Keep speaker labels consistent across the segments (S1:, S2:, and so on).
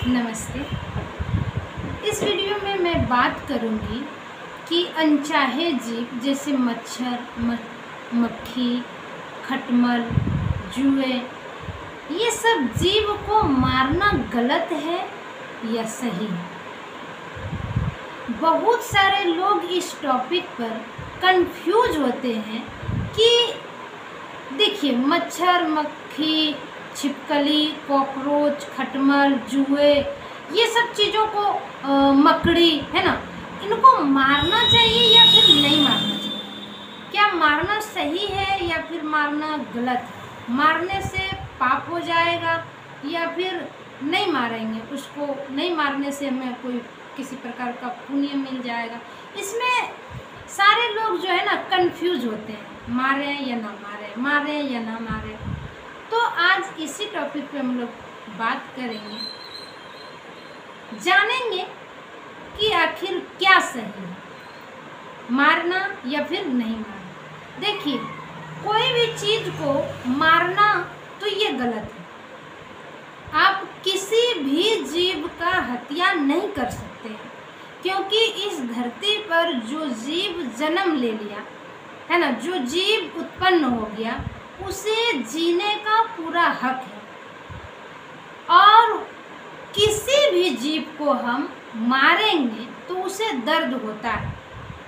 S1: नमस्ते। इस वीडियो में मैं बात करूंगी कि अनचाहे जीव जैसे मच्छर, मक्खी, खटमल, जुए, ये सब जीव को मारना गलत है या सही है। बहुत सारे लोग इस टॉपिक पर कंफ्यूज होते हैं कि देखिए, मच्छर, मक्खी, छिपकली, कॉकरोच, खटमल, जुए, ये सब चीज़ों को मकड़ी है ना, इनको मारना चाहिए या फिर नहीं मारना चाहिए? क्या मारना सही है या फिर मारना गलत है? मारने से पाप हो जाएगा या फिर नहीं मारेंगे, उसको नहीं मारने से हमें कोई किसी प्रकार का पुण्य मिल जाएगा? इसमें सारे लोग जो है ना कंफ्यूज होते हैं, मारे या ना मारे, मारे या ना मारे। तो आज इसी टॉपिक पे हम लोग बात करेंगे, जानेंगे कि आखिर क्या सही है, मारना या फिर नहीं मारना। देखिए, कोई भी चीज़ को मारना तो ये गलत है। आप किसी भी जीव का हत्या नहीं कर सकते हैं, क्योंकि इस धरती पर जो जीव जन्म ले लिया है ना, जो जीव उत्पन्न हो गया, उसे जीने का पूरा हक है। और किसी भी जीव को हम मारेंगे तो उसे दर्द होता है,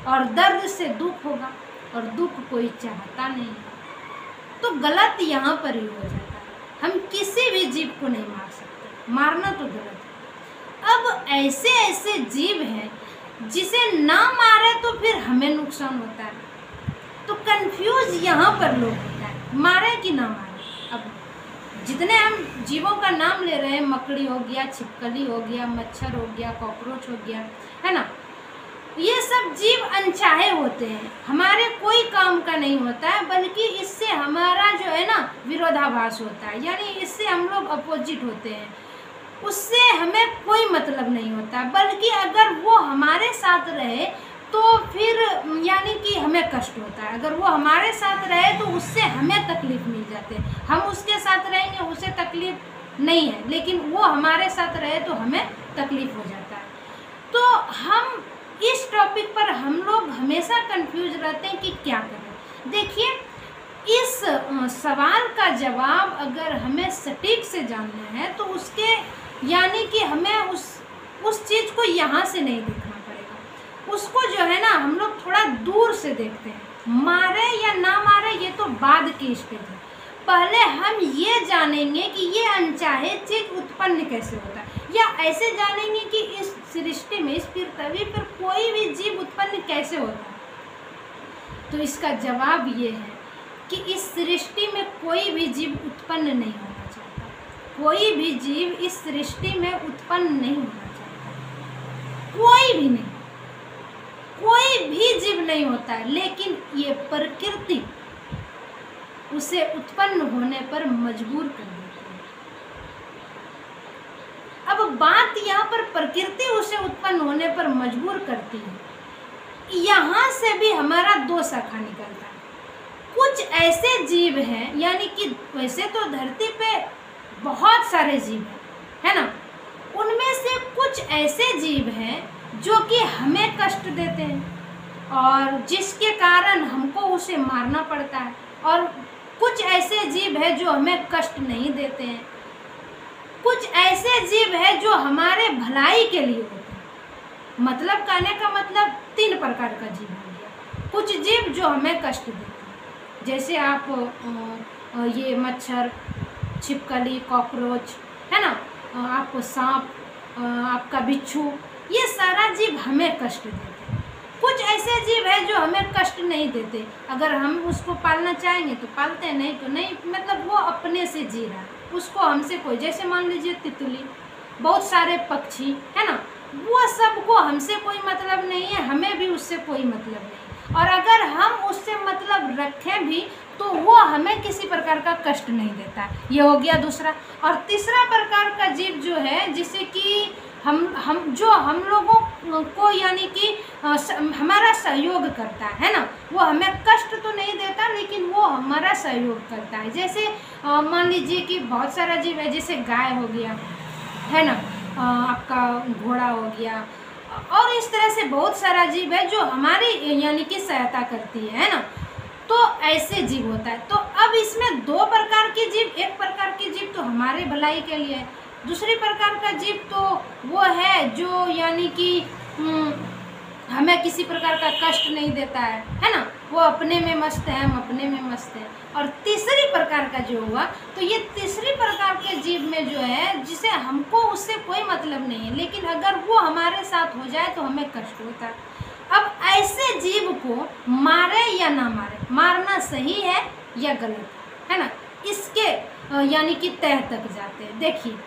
S1: और दर्द से दुख होगा, और दुख कोई चाहता नहीं है। तो गलत यहाँ पर ही हो जाता है। हम किसी भी जीव को नहीं मार सकते, मारना तो गलत है। अब ऐसे ऐसे जीव हैं जिसे ना मारे तो फिर हमें नुकसान होता है। तो कंफ्यूज यहाँ पर लोग होता है, मारे कि ना मारे। अब जितने हम जीवों का नाम ले रहे हैं, मकड़ी हो गया, छिपकली हो गया, मच्छर हो गया, कॉकरोच हो गया, है ना, ये सब जीव अनचाहे होते हैं, हमारे कोई काम का नहीं होता है, बल्कि इससे हमारा जो है ना विरोधाभास होता है, यानी इससे हम लोग अपोजिट होते हैं। उससे हमें कोई मतलब नहीं होता, बल्कि अगर वो हमारे साथ रहे तो फिर यानी कि हमें कष्ट होता है। अगर वो हमारे साथ रहे तो उससे हमें तकलीफ़ मिल जाती है। हम उसके साथ रहेंगे, उसे तकलीफ़ नहीं है, लेकिन वो हमारे साथ रहे तो हमें तकलीफ़ हो जाता है। तो हम इस टॉपिक पर हम लोग हमेशा कंफ्यूज रहते हैं कि क्या करें। देखिए, इस सवाल का जवाब अगर हमें सटीक से जानना है तो उसके यानी कि हमें उस चीज़ को यहाँ से नहीं देखना पड़ेगा, उसको जो है ना हम लोग थोड़ा दूर से देखते हैं। मारे या ना मारे ये तो बाद की स्टेज है, पहले हम ये जानेंगे कि ये अनचाहे चीज़ उत्पन्न कैसे होता है, या ऐसे जानेंगे कि इस सृष्टि में, इस पृथ्वी पर कोई भी जीव उत्पन्न कैसे होता है। तो इसका जवाब ये है कि इस सृष्टि में कोई भी जीव उत्पन्न नहीं होना चाहता, कोई भी जीव इस सृष्टि में उत्पन्न नहीं होना चाहता, कोई भी नहीं, कोई भी जीव नहीं होता है। लेकिन ये प्रकृति उसे उत्पन्न होने पर मजबूर कर देती है। अब बात यहाँ पर प्रकृति उसे उत्पन्न होने पर मजबूर करती है, यहाँ से भी हमारा दो शाखा निकलता है। कुछ ऐसे जीव हैं, यानी कि वैसे तो धरती पे बहुत सारे जीव हैं, है ना, उनमें से कुछ ऐसे जीव हैं जो कि हमें कष्ट देते हैं, और जिसके कारण हमको उसे मारना पड़ता है। और कुछ ऐसे जीव है जो हमें कष्ट नहीं देते हैं। कुछ ऐसे जीव है जो हमारे भलाई के लिए होते हैं। मतलब कहने का मतलब तीन प्रकार का जीव हो गया। कुछ जीव जो हमें कष्ट देते हैं, जैसे आप ये मच्छर, छिपकली, कॉकरोच, है ना, आपको सांप, आपका बिच्छू, ये सारा जीव हमें कष्ट देते हैं। कुछ ऐसे जीव है जो हमें कष्ट नहीं देते, अगर हम उसको पालना चाहेंगे तो पालते हैं, नहीं तो नहीं, मतलब वो अपने से जी रहा है, उसको हमसे कोई, जैसे मान लीजिए तितली, बहुत सारे पक्षी, है ना, वो सबको हमसे कोई मतलब नहीं है, हमें भी उससे कोई मतलब नहीं। और अगर हम उससे मतलब रखें भी तो वो हमें किसी प्रकार का कष्ट नहीं देता। ये हो गया दूसरा। और तीसरा प्रकार का जीव जो है, जिसे कि हम लोगों को यानी कि हमारा सहयोग करता है ना, वो हमें कष्ट तो नहीं देता लेकिन वो हमारा सहयोग करता है। जैसे मान लीजिए कि बहुत सारा जीव है, जैसे गाय हो गया, है ना, आपका घोड़ा हो गया, और इस तरह से बहुत सारा जीव है जो हमारी यानी कि सहायता करती है ना। तो ऐसे जीव होता है। तो अब इसमें दो प्रकार के जीव, एक प्रकार के जीव तो हमारे भलाई के लिए है, दूसरी प्रकार का जीव तो वो है जो यानी कि हमें किसी प्रकार का कष्ट नहीं देता है ना, वो अपने में मस्त है, हम अपने में मस्त हैं। और तीसरी प्रकार का जो हुआ, तो ये तीसरी प्रकार के जीव में जो है जिसे हमको उससे कोई मतलब नहीं है, लेकिन अगर वो हमारे साथ हो जाए तो हमें कष्ट होता है। अब ऐसे जीव को मारे या ना मारे, मारना सही है या गलत है ना, इसके यानी कि तह तक जाते हैं। देखिए,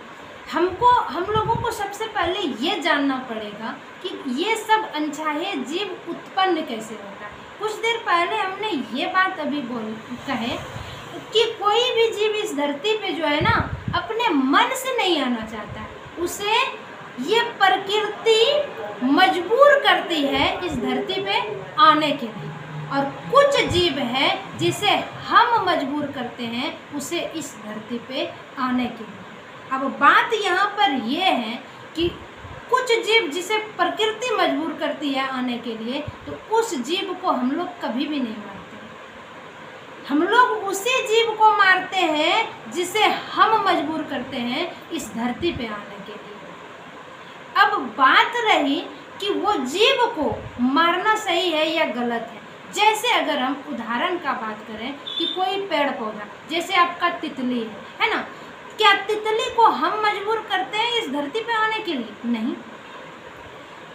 S1: हम लोगों को सबसे पहले ये जानना पड़ेगा कि ये सब अनचाहे जीव उत्पन्न कैसे होता है। कुछ देर पहले हमने ये बात अभी कहे कि कोई भी जीव इस धरती पे जो है ना अपने मन से नहीं आना चाहता है, उसे ये प्रकृति मजबूर करती है इस धरती पे आने के लिए। और कुछ जीव है जिसे हम मजबूर करते हैं उसे इस धरती पे आने के लिए। अब बात यहाँ पर यह है कि कुछ जीव जिसे प्रकृति मजबूर करती है आने के लिए, तो उस जीव को हम लोग कभी भी नहीं मारते। हम लोग उसी जीव को मारते हैं जिसे हम मजबूर करते हैं इस धरती पे आने के लिए। अब बात रही कि वो जीव को मारना सही है या गलत है। जैसे अगर हम उदाहरण का बात करें कि कोई पेड़ पौधा, जैसे आपका तितली है ना, क्या तितली को हम मजबूर करते हैं इस धरती पे आने के लिए? नहीं।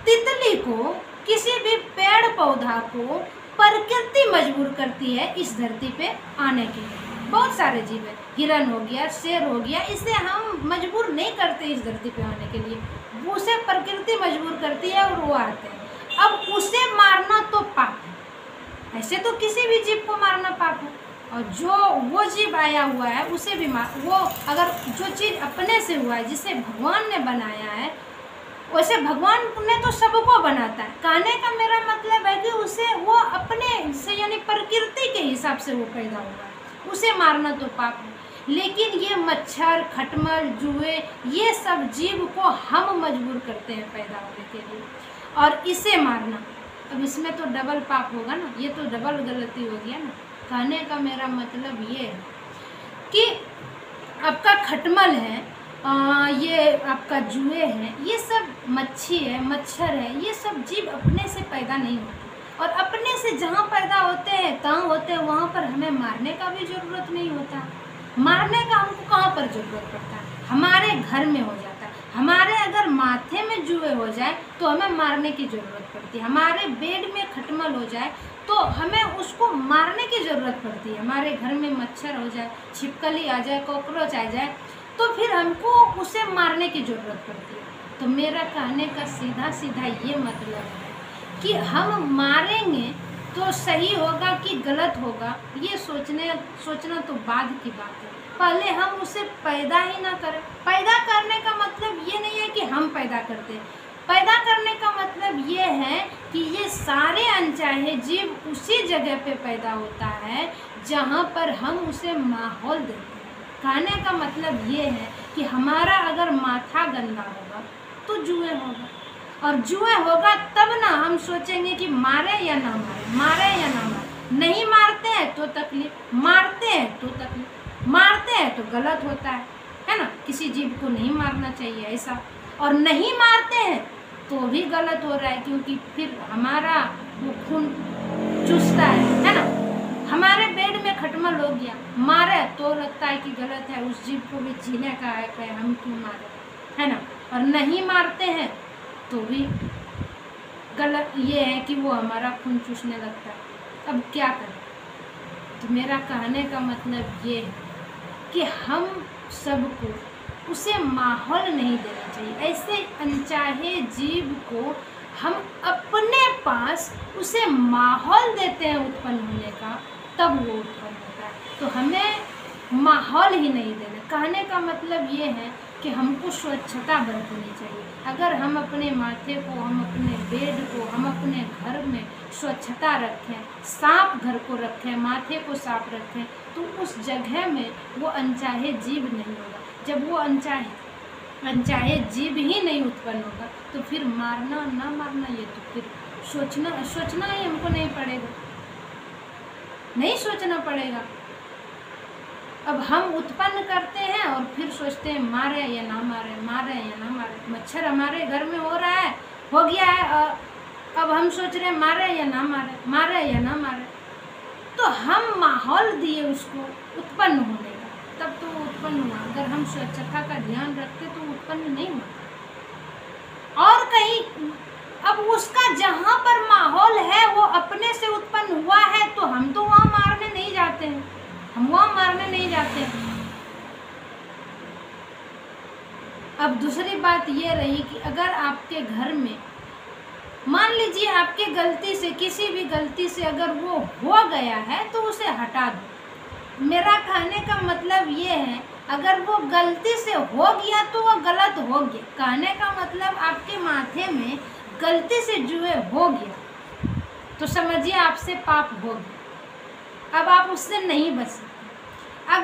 S1: तितली को, किसी भी पेड़ पौधा को प्रकृति मजबूर करती है इस धरती पे आने के लिए। बहुत सारे जीव है, हिरन हो गया, शेर हो गया, इसे हम मजबूर नहीं करते इस धरती पे आने के लिए, उसे प्रकृति मजबूर करती है और वो आते हैं। अब उसे मारना तो पाप है, ऐसे तो किसी भी जीव को मारना पाप है। और जो वो जीव आया हुआ है उसे भी मार, वो अगर जो चीज़ अपने से हुआ है, जिसे भगवान ने बनाया है, वैसे भगवान ने तो सबको बनाता है। कहने का मेरा मतलब है कि उसे वो अपने से यानी प्रकृति के हिसाब से वो पैदा हुआ है, उसे मारना तो पाप है। लेकिन ये मच्छर, खटमल, जुए, ये सब जीव को हम मजबूर करते हैं पैदा होने के लिए, और इसे मारना, अब इसमें तो डबल पाप होगा ना, ये तो डबल गलती हो गया ना। कहने का मेरा मतलब ये है कि आपका खटमल है, ये आपका जुए हैं, ये सब मच्छी है, मच्छर है, ये सब जीव अपने से पैदा नहीं होते। और अपने से जहाँ पैदा होते हैं, कहाँ होते हैं, वहाँ पर हमें मारने का भी ज़रूरत नहीं होता। मारने का हमको कहाँ पर ज़रूरत पड़ता है? हमारे घर में हो जाता है। हमारे अगर माथे में जुए हो जाए तो हमें मारने की ज़रूरत पड़ती है। हमारे बेड में खटमल हो जाए तो हमें उसको मारने की ज़रूरत पड़ती है। हमारे घर में मच्छर हो जाए, छिपकली आ जाए, कॉकरोच आ जाए, तो फिर हमको उसे मारने की ज़रूरत पड़ती है। तो मेरा कहने का सीधा सीधा ये मतलब है कि हम मारेंगे तो सही होगा कि गलत होगा, ये सोचना तो बाद की बात है। पहले हम उसे पैदा ही ना करें। पैदा करने का मतलब ये नहीं है कि हम पैदा करते हैं। पैदा करने का मतलब ये है कि ये सारे अनचाहे जीव उसी जगह पे पैदा होता है जहाँ पर हम उसे माहौल देते हैं। कहने का मतलब ये है कि हमारा अगर माथा गंदा होगा तो जुए होगा, और जुए होगा तब ना हम सोचेंगे कि मारे या ना मारे, मारे या ना मारे। नहीं मारते हैं तो तकलीफ, मारते हैं तो तकलीफ, मारते हैं तो गलत होता है ना। किसी जीव को नहीं मारना चाहिए ऐसा, और नहीं मारते हैं तो भी गलत हो रहा है, क्योंकि फिर हमारा वो खून चूसता है ना। हमारे पेट में खटमल हो गया, मारे तो लगता है कि गलत है, उस जीव को भी जीने का है, हम क्यों मारे, है ना। और नहीं मारते हैं तो भी गलत ये है कि वो हमारा खून चूसने लगता है। अब क्या करें? तो मेरा कहने का मतलब ये है कि हम सबको उसे माहौल नहीं देना चाहिए। ऐसे अनचाहे जीव को हम अपने पास उसे माहौल देते हैं उत्पन्न होने का, तब वो उत्पन्न होता है। तो हमें माहौल ही नहीं देना। कहने का मतलब ये है कि हमको स्वच्छता बरतनी चाहिए। अगर हम अपने माथे को, हम अपने बेड को, हम अपने घर में स्वच्छता रखें, साफ घर को रखें, माथे को साफ रखें, तो उस जगह में वो अनचाहे जीव नहीं होगा। जब वो अनचाहे अनचाहे जीव ही नहीं उत्पन्न होगा, तो फिर मारना ना मारना ये तो फिर सोचना ही हमको नहीं पड़ेगा, नहीं सोचना पड़ेगा। अब हम उत्पन्न करते हैं और फिर सोचते हैं मारे या ना मारे, मारे या ना मारे। मच्छर हमारे घर में हो रहा है, हो गया है, अब हम सोच रहे हैं मारे या ना मारे, मारे या ना मारे। तो हम माहौल दिए उसको उत्पन्न होने का, तब तो वो उत्पन्न हुआ। अगर हम स्वच्छता का ध्यान रखते तो उत्पन्न नहीं हुआ। और कहीं अब उसका जहाँ पर माहौल है वो अपने से उत्पन्न हुआ है, तो हम तो वहाँ मारने नहीं जाते हैं, हम वहाँ मारने नहीं जाते हैं। अब दूसरी बात ये रही कि अगर आपके घर में मान लीजिए आपके गलती से, किसी भी गलती से अगर वो हो गया है तो उसे हटा दो। मेरा कहने का मतलब ये है, अगर वो गलती से हो गया तो वो गलत हो गया। कहने का मतलब आपके माथे में गलती से जुए हो गया तो समझिए आपसे पाप हो गया, अब आप उससे नहीं बच सकते।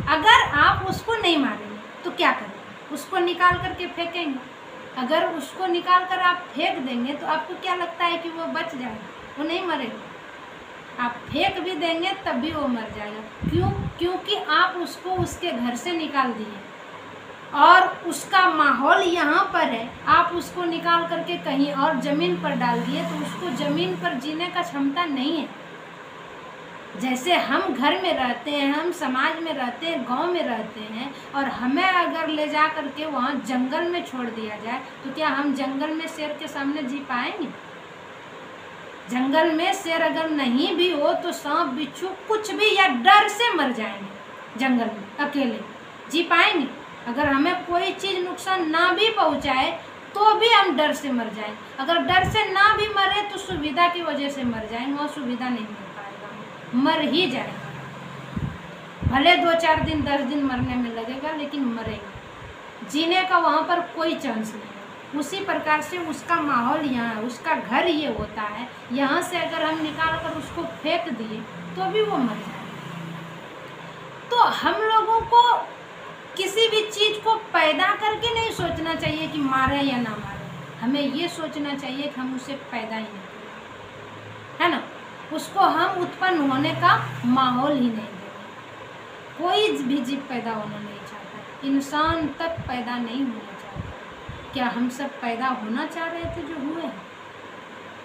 S1: अगर आप उसको नहीं मारेंगे तो क्या करेंगे? उसको निकाल करके फेंकेंगे। अगर उसको निकाल कर आप फेंक देंगे तो आपको क्या लगता है कि वो बच जाएगा? वो नहीं मरेगा। आप फेंक भी देंगे तब भी वो मर जाएगा। क्यों? क्योंकि आप उसको उसके घर से निकाल दिए और उसका माहौल यहाँ पर है, आप उसको निकाल करके कहीं और ज़मीन पर डाल दिए तो उसको ज़मीन पर जीने का क्षमता नहीं है। जैसे हम घर में रहते हैं, हम समाज में रहते हैं, गांव में रहते हैं, और हमें अगर ले जा करके वहाँ जंगल में छोड़ दिया जाए तो क्या हम जंगल में शेर के सामने जी पाएंगे? जंगल में शेर अगर नहीं भी हो तो सांप बिच्छू कुछ भी या डर से मर जाएंगे। जंगल में अकेले जी पाएंगे? अगर हमें कोई चीज़ नुकसान ना भी पहुँचाए तो भी हम डर से मर जाएंगे। अगर डर से ना भी मरे तो सुविधा की वजह से मर जाएंगे, और सुविधा नहीं मिल पाएगा, मर ही जाएगा। भले 2-4 दिन 10 दिन मरने में लगेगा लेकिन मरेगा। जीने का वहाँ पर कोई चांस नहीं है। उसी प्रकार से उसका माहौल यहाँ है, उसका घर ये होता है, यहाँ से अगर हम निकाल कर उसको फेंक दिए तो भी वो मर जाएगा। तो हम लोगों को किसी भी चीज़ को पैदा करके नहीं सोचना चाहिए कि मारे या ना मारे। हमें ये सोचना चाहिए कि हम उसे पैदा ही नहीं करें, है ना। उसको हम उत्पन्न होने का माहौल ही नहीं देंगे। कोई भी जीव पैदा होना नहीं चाहता, इंसान तक पैदा नहीं होना चाहता। क्या हम सब पैदा होना चाह रहे थे जो हुए हैं?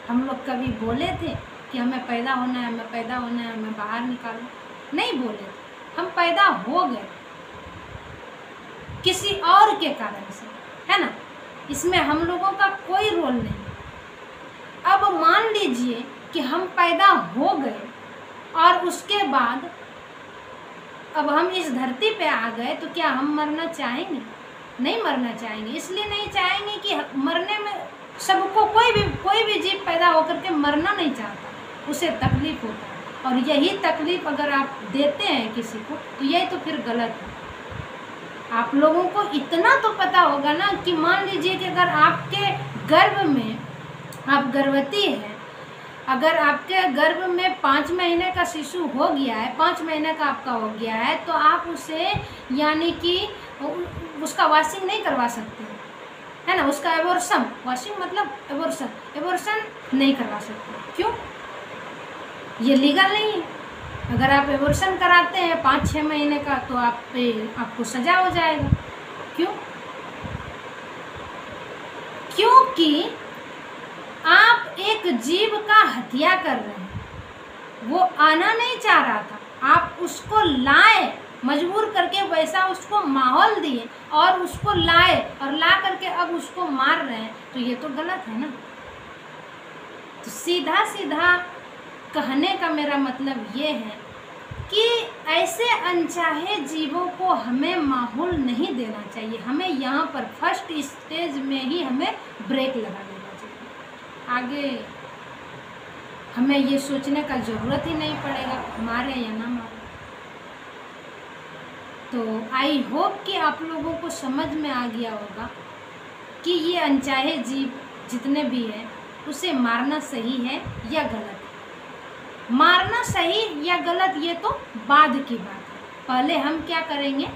S1: हम लोग कभी बोले थे कि हमें पैदा होना है, हमें पैदा होना है, हमें बाहर निकालो? नहीं बोले थे, हम पैदा हो गए किसी और के कारण से, है ना। इसमें हम लोगों का कोई रोल नहीं। अब मान लीजिए कि हम पैदा हो गए और उसके बाद अब हम इस धरती पे आ गए, तो क्या हम मरना चाहेंगे? नहीं मरना चाहेंगे। इसलिए नहीं चाहेंगे कि मरने में सबको, कोई भी जीव पैदा होकर के मरना नहीं चाहता, उसे तकलीफ होता है। और यही तकलीफ अगर आप देते हैं किसी को तो यही तो फिर गलत है। आप लोगों को इतना तो पता होगा ना कि मान लीजिए कि अगर आपके गर्भ में, आप गर्भवती हैं, अगर आपके गर्भ में 5 महीने का शिशु हो गया है, 5 महीने का आपका हो गया है, तो आप उसे यानी कि उसका वॉशिंग नहीं करवा सकते, है ना। उसका एबॉर्शन, वॉशिंग मतलब एबॉर्शन नहीं करवा सकते। क्यों? ये लीगल नहीं है। अगर आप एबॉर्शन कराते हैं 5-6 महीने का तो आपको सजा हो जाएगा। क्यों? क्योंकि आप एक जीव का हत्या कर रहे हैं। वो आना नहीं चाह रहा था, आप उसको लाए, मजबूर करके वैसा उसको माहौल दिए और उसको लाए, और ला करके अब उसको मार रहे हैं, तो ये तो गलत है ना। तो सीधा सीधा कहने का मेरा मतलब ये है कि ऐसे अनचाहे जीवों को हमें माहौल नहीं देना चाहिए। हमें यहाँ पर फर्स्ट स्टेज में ही हमें ब्रेक लगा देना चाहिए। आगे हमें ये सोचने का ज़रूरत ही नहीं पड़ेगा मारे या ना मारे। तो आई होप कि आप लोगों को समझ में आ गया होगा कि ये अनचाहे जीव जितने भी हैं उसे मारना सही है या गलत है। मारना सही या गलत ये तो बाद की बात है। पहले हम क्या करेंगे,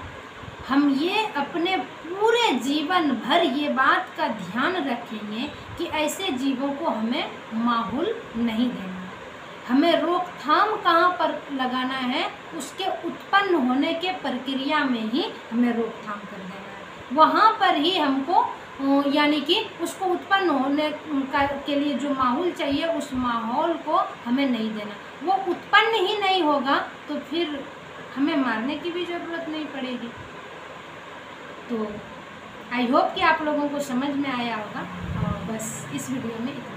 S1: हम ये अपने पूरे जीवन भर ये बात का ध्यान रखेंगे कि ऐसे जीवों को हमें माहौल नहीं देना। हमें रोकथाम कहाँ पर लगाना है, उसके उत्पन्न होने के प्रक्रिया में ही हमें रोकथाम कर देना है। वहाँ पर ही हमको यानी कि उसको उत्पन्न होने के लिए जो माहौल चाहिए उस माहौल को हमें नहीं देना। वो उत्पन्न ही नहीं होगा तो फिर हमें मारने की भी ज़रूरत नहीं पड़ेगी। तो आई होप कि आप लोगों को समझ में आया होगा। और बस इस वीडियो में इतना।